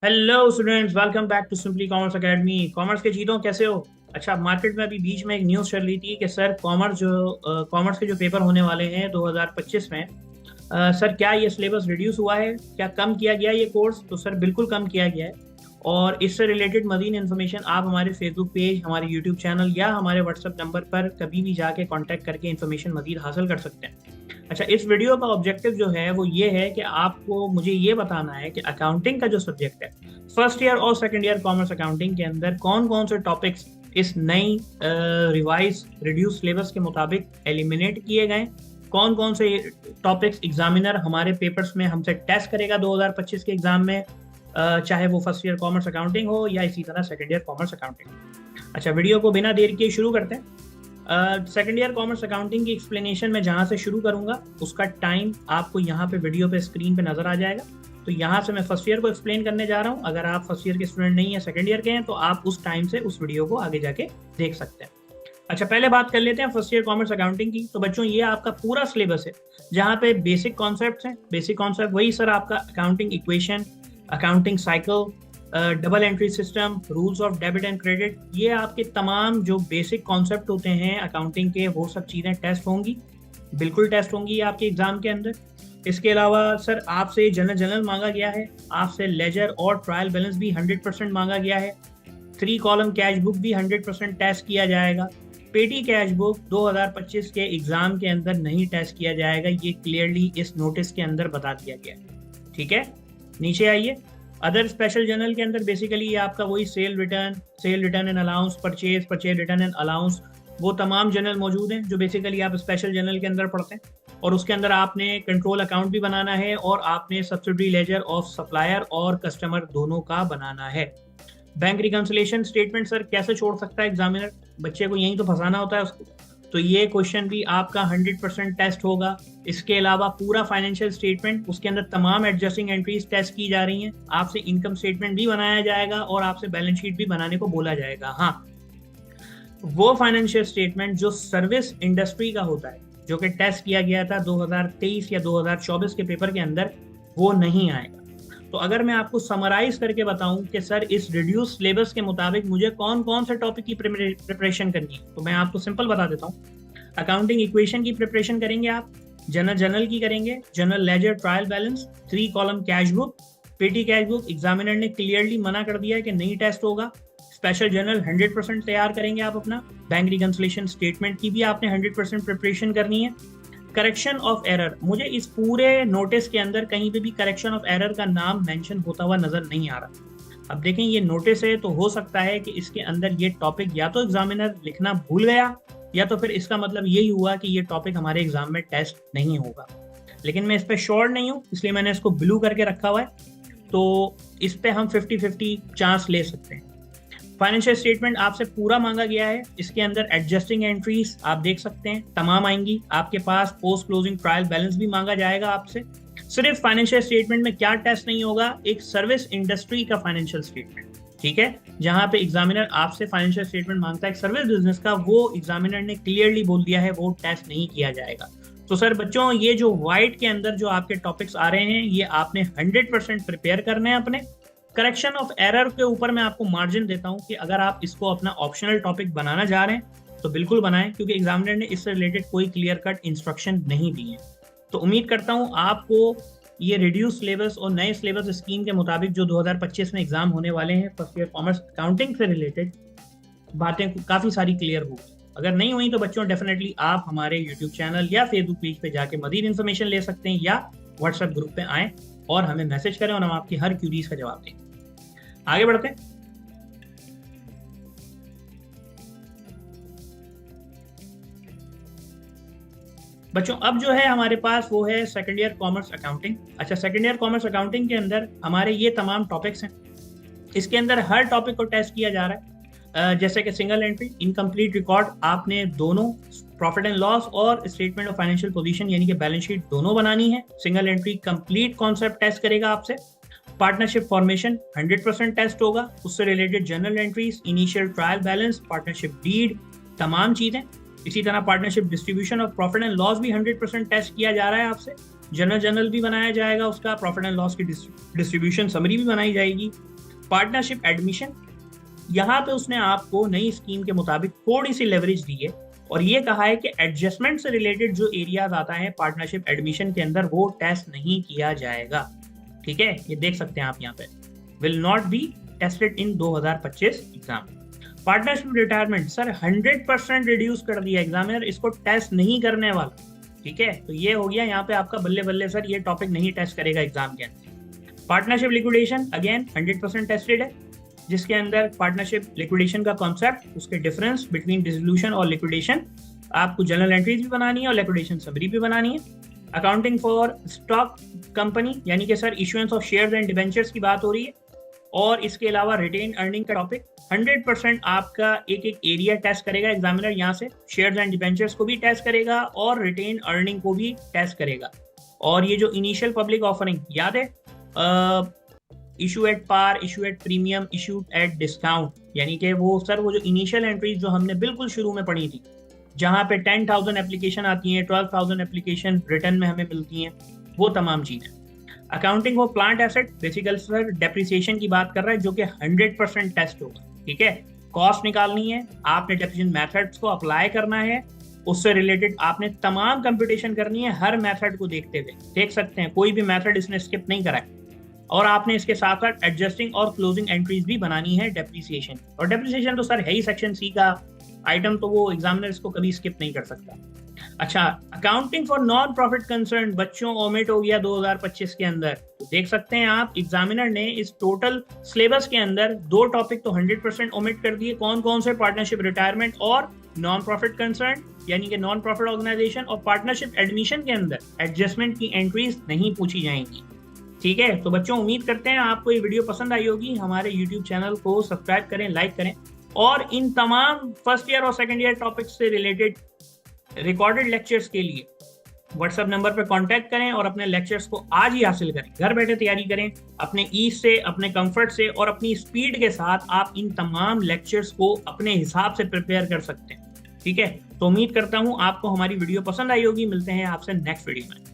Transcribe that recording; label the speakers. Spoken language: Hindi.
Speaker 1: Hello students, welcome back to Simply Commerce Academy. Commerce के जीतों कैसे हो? अच्छा, मार्केट में अभी बीच में एक न्यूज़ चल रही थी कि सर कॉमर्स के जो पेपर होने वाले हैं 2025 में, सर क्या ये सिलेबस रिड्यूस हुआ है, क्या कम किया गया है ये कोर्स? तो सर बिल्कुल कम किया गया है। और इससे रिलेटेड मज़ीद इन्फॉर्मेशन आप हमारे फेसबुक पेज, हमारे यूट्यूब चैनल या हमारे व्हाट्सएप नंबर पर कभी भी जाके कांटेक्ट करके इन्फॉर्मेशन मज़ीद हासिल कर सकते हैं। अच्छा, इस वीडियो का ऑब्जेक्टिव जो है वो ये है कि आपको मुझे ये बताना है कि अकाउंटिंग का जो सब्जेक्ट है, फर्स्ट ईयर और सेकंड ईयर कॉमर्स अकाउंटिंग के अंदर कौन कौन से टॉपिक्स इस नई रिवाइज रिड्यूस सिलेबस के मुताबिक एलिमिनेट किए गए, कौन कौन से टॉपिक्स एग्जामिनर हमारे पेपर्स में हमसे टेस्ट करेगा 2025 के एग्जाम में, चाहे वो फर्स्ट ईयर कॉमर्स अकाउंटिंग हो या इसी तरह सेकंड ईयर कॉमर्स अकाउंटिंग। अच्छा, वीडियो को बिना देर किए शुरू करते हैं। सेकंड ईयर कॉमर्स अकाउंटिंग की एक्सप्लेनेशन मैं जहाँ से शुरू करूंगा उसका टाइम आपको यहाँ पे वीडियो पे स्क्रीन पे नजर आ जाएगा। तो यहाँ से मैं फर्स्ट ईयर को एक्सप्लेन करने जा रहा हूँ। अगर आप फर्स्ट ईयर के स्टूडेंट नहीं है, सेकंड ईयर के हैं, तो आप उस टाइम से उस वीडियो को आगे जाके देख सकते हैं। अच्छा, पहले बात कर लेते हैं फर्स्ट ईयर कॉमर्स अकाउंटिंग की। तो बच्चों, ये आपका पूरा सिलेबस है जहाँ पे बेसिक कॉन्सेप्ट हैं। बेसिक कॉन्सेप्ट वही सर आपका accounting equation, accounting cycle, double entry system, rules of debit and credit, ये आपके तमाम जो बेसिक कॉन्सेप्ट होते हैं अकाउंटिंग के, वो सब चीज़ें टेस्ट होंगी, बिल्कुल टेस्ट होंगी आपके एग्जाम के अंदर। इसके अलावा सर आपसे जनरल मांगा गया है, आपसे लेजर और ट्रायल बैलेंस भी 100% मांगा गया है। 3 कॉलम कैश बुक भी 100% टेस्ट किया जाएगा। पेटी कैश बुक 2025 के एग्जाम के अंदर नहीं टेस्ट किया जाएगा, ये क्लियरली इस नोटिस के अंदर बता दिया गया है। ठीक है, नीचे आइए। अदर स्पेशल जर्नल के अंदर बेसिकली ये आपका वही cell return and allowance, purchase return and allowance, वो तमाम जर्नल मौजूद हैं जो बेसिकली आप स्पेशल जर्नल के अंदर पढ़ते हैं। और उसके अंदर आपने कंट्रोल अकाउंट भी बनाना है और आपने सब्सिडी लेजर ऑफ सप्लायर और कस्टमर दोनों का बनाना है। बैंक रिकंसिलेशन स्टेटमेंट सर कैसे छोड़ सकता है एग्जामिनर? बच्चे को यही तो फंसाना होता है उसको। तो ये क्वेश्चन भी आपका 100% टेस्ट होगा। इसके अलावा पूरा फाइनेंशियल स्टेटमेंट, उसके अंदर तमाम एडजस्टिंग एंट्रीज टेस्ट की जा रही हैं। आपसे इनकम स्टेटमेंट भी बनाया जाएगा और आपसे बैलेंस शीट भी बनाने को बोला जाएगा। हाँ, वो फाइनेंशियल स्टेटमेंट जो सर्विस इंडस्ट्री का होता है, जो कि टेस्ट किया गया था 2023 या 2024 के पेपर के अंदर, वो नहीं आएगा। तो अगर मैं आपको समराइज करके बताऊं कि सर इस रिड्यूस सिलेबस के मुताबिक मुझे कौन कौन से टॉपिक की प्रिपरेशन करनी है, तो मैं आपको सिंपल बता देता हूँ। अकाउंटिंग इक्वेशन की प्रिपरेशन करेंगे आप, जनरल की करेंगे, general ledger trial balance, 3 column cash book, पेटी कैश बुक एग्जामिनर ने क्लियरली मना कर दिया है कि नहीं टेस्ट होगा। स्पेशल जर्नल 100% तैयार करेंगे आप अपना। बैंक रिकंसिलेशन स्टेटमेंट की भी आपने 100% प्रिपरेशन करनी है। करेक्शन ऑफ एरर, मुझे इस पूरे नोटिस के अंदर कहीं पे भी करेक्शन ऑफ एरर का नाम मेंशन होता हुआ नजर नहीं आ रहा। अब देखें, ये नोटिस है तो हो सकता है कि इसके अंदर ये टॉपिक या तो एग्जामिनर लिखना भूल गया, या तो फिर इसका मतलब यही हुआ कि ये टॉपिक हमारे एग्जाम में टेस्ट नहीं होगा। लेकिन मैं इस पर श्योर नहीं हूँ, इसलिए मैंने इसको ब्लू करके रखा हुआ है। तो इस पे हम 50-50 चांस ले सकते हैं। फाइनेंशियल स्टेटमेंट आपसे पूरा मांगा गया है। इसके अंदर एडजस्टिंग एंट्रीज आप देख सकते हैं तमाम आएंगी आपके पास। पोस्ट क्लोजिंग ट्रायल बैलेंस भी मांगा जाएगा आपसे। सिर्फ फाइनेंशियल स्टेटमेंट में क्या टेस्ट नहीं होगा, एक सर्विस इंडस्ट्री का फाइनेंशियल स्टेटमेंट, ठीक है, जहां पे एग्जामिनर आपसे फाइनेंशियल स्टेटमेंट मांगता है एक सर्विस बिजनेस का, वो एग्जामिनर ने क्लियरली बोल दिया है वो टेस्ट नहीं किया जाएगा। तो सर बच्चों, ये जो व्हाइट के अंदर जो आपके टॉपिक्स आ रहे हैं, ये आपने 100% प्रिपेयर करने हैं अपने। करेक्शन ऑफ एरर के ऊपर मैं आपको मार्जिन देता हूं कि अगर आप इसको अपना ऑप्शनल टॉपिक बनाना चाह रहे हैं तो बिल्कुल बनाएं, क्योंकि एग्जामिनर ने इससे रिलेटेड कोई क्लियर कट इंस्ट्रक्शन नहीं दी है। तो उम्मीद करता हूं आपको ये रिड्यूस सिलेबस और नए सिलेबस स्कीम के मुताबिक जो 2025 में एग्जाम होने वाले हैं फर्स्ट ईयर कॉमर्स अकाउंटिंग से रिलेटेड बातें काफ़ी सारी क्लियर होगी। अगर नहीं हुई तो बच्चों डेफिनेटली आप हमारे यूट्यूब चैनल या फेसबुक पेज पे जाके मजीद इन्फॉर्मेशन ले सकते हैं, या व्हाट्सएप ग्रुप पे आएँ और हमें मैसेज करें और हम आपकी हर क्यूरीज का जवाब दें। आगे बढ़ते हैं। बच्चों, अब जो है हमारे पास वो है सेकंड ईयर कॉमर्स अकाउंटिंग। अच्छा, सेकंड ईयर कॉमर्स अकाउंटिंग के अंदर हमारे ये तमाम टॉपिक्स हैं। इसके अंदर हर टॉपिक को टेस्ट किया जा रहा है। जैसे कि सिंगल एंट्री, इनकम्प्लीट रिकॉर्ड, आपने दोनों प्रॉफिट एंड लॉस और स्टेटमेंट ऑफ फाइनेंशियल पोजीशन यानी कि बैलेंस शीट दोनों बनानी है। Single entry complete concept test करेगा आपसे। पार्टनरशिप फॉर्मेशन 100% टेस्ट होगा, उससे related journal entries, initial trial balance, partnership deed, तमाम चीजें। इसी तरह पार्टनरशिप डिस्ट्रीब्यूशन और प्रॉफिट एंड लॉस भी 100% टेस्ट किया जा रहा है आपसे। जनरल भी बनाया जाएगा, उसका प्रॉफिट एंड लॉस की डिस्ट्रीब्यूशन समरी भी बनाई जाएगी। पार्टनरशिप एडमिशन, यहाँ पे उसने आपको नई स्कीम के मुताबिक थोड़ी सी लेवरेज दी है और ये कहा है कि एडजस्टमेंट से रिलेटेड जो एरियाज आता है पार्टनरशिप एडमिशन के अंदर वो टेस्ट नहीं किया जाएगा। ठीक है, ये देख सकते हैं आप यहाँ पे, will not be tested in 2025 exam. Partnership retirement, sir 100% reduce कर दिया, एग्जामिनर इसको टेस्ट नहीं करने वाला। ठीक है, तो ये हो गया यहाँ पे आपका बल्ले बल्ले सर, ये टॉपिक नहीं टेस्ट करेगा एग्जाम के अंदर। पार्टनरशिप लिक्विडेशन अगेन 100% टेस्टेड है, जिसके अंदर पार्टनरशिप लिक्विडेशन का कॉन्सेप्ट, उसके डिफरेंस बिटवीन डिसोल्यूशन और लिक्विडेशन, आपको जर्नल एंट्रीज भी बनानी है और लिक्विडेशन समरी भी बनानी है। अकाउंटिंग फॉर स्टॉक कंपनी, यानी कि sir issuance of shares and debentures की बात हो रही है। और इसके अलावा रिटेन अर्निंग का टॉपिक 100% आपका एक एक एरिया टेस्ट करेगा एग्जामिनर, यहाँ से शेयर्स एंड डिबेंचर्स को भी टेस्ट करेगा और रिटेन अर्निंग को भी टेस्ट करेगा। और ये जो इनिशियल पब्लिक ऑफरिंग याद है, issue at par, issue at premium, issue at discount, यानी कि वो सर वो जो इनिशियल एंट्रीज जो हमने बिल्कुल शुरू में पढ़ी थी, जहाँ पे 10,000 एप्लीकेशन आती हैं, 12,000 एप्लीकेशन रिटर्न में हमें मिलती हैं, वो तमाम चीज़ें। Accounting for plant asset, basically sir depreciation की बात कर रहा है, जो कि 100% टेस्ट होगा। ठीक है, कॉस्ट निकालनी है, आपने डेप्रिसिएशन मेथड्स को अप्लाई करना है, उससे रिलेटेड आपने तमाम कंप्यूटेशन करनी है हर मेथड को देखते हुए। देख सकते हैं कोई भी मेथड इसने स्किप नहीं करा है। और आपने इसके साथ साथ एडजस्टिंग और क्लोजिंग एंट्रीज भी बनानी है डेप्रिसिएशन। और डेप्रिसिएशन तो सर है ही सेक्शन सी का आइटम, तो वो एग्जामिनर इसको कभी स्किप नहीं कर सकता। अच्छा, accounting for non profit concern, बच्चों ओमिट हो गया 2025 के अंदर। तो देख सकते हैं आप, एग्जामिनर ने इस टोटल सिलेबस के अंदर 2 टॉपिक तो 100% ओमिट कर दिए। कौन कौन से? पार्टनरशिप रिटायरमेंट और नॉन प्रॉफिट कंसर्न, यानी कि नॉन प्रॉफिट ऑर्गेनाइजेशन। और पार्टनरशिप एडमिशन के अंदर एडजस्टमेंट की एंट्रीज नहीं पूछी जाएंगी। ठीक है, तो बच्चों उम्मीद करते हैं आपको ये वीडियो पसंद आई होगी। हमारे यूट्यूब चैनल को सब्सक्राइब करें, लाइक करें, और इन तमाम फर्स्ट ईयर और सेकंड ईयर टॉपिक्स से रिलेटेड रिकॉर्डेड लेक्चर्स के लिए व्हाट्सएप नंबर पर कांटेक्ट करें और अपने लेक्चर्स को आज ही हासिल करें। घर बैठे तैयारी करें अपने ईज से, अपने कंफर्ट से और अपनी स्पीड के साथ। आप इन तमाम लेक्चर्स को अपने हिसाब से प्रिपेयर कर सकते हैं। ठीक है, तो उम्मीद करता हूँ आपको हमारी वीडियो पसंद आई होगी। मिलते हैं आपसे नेक्स्ट वीडियो में।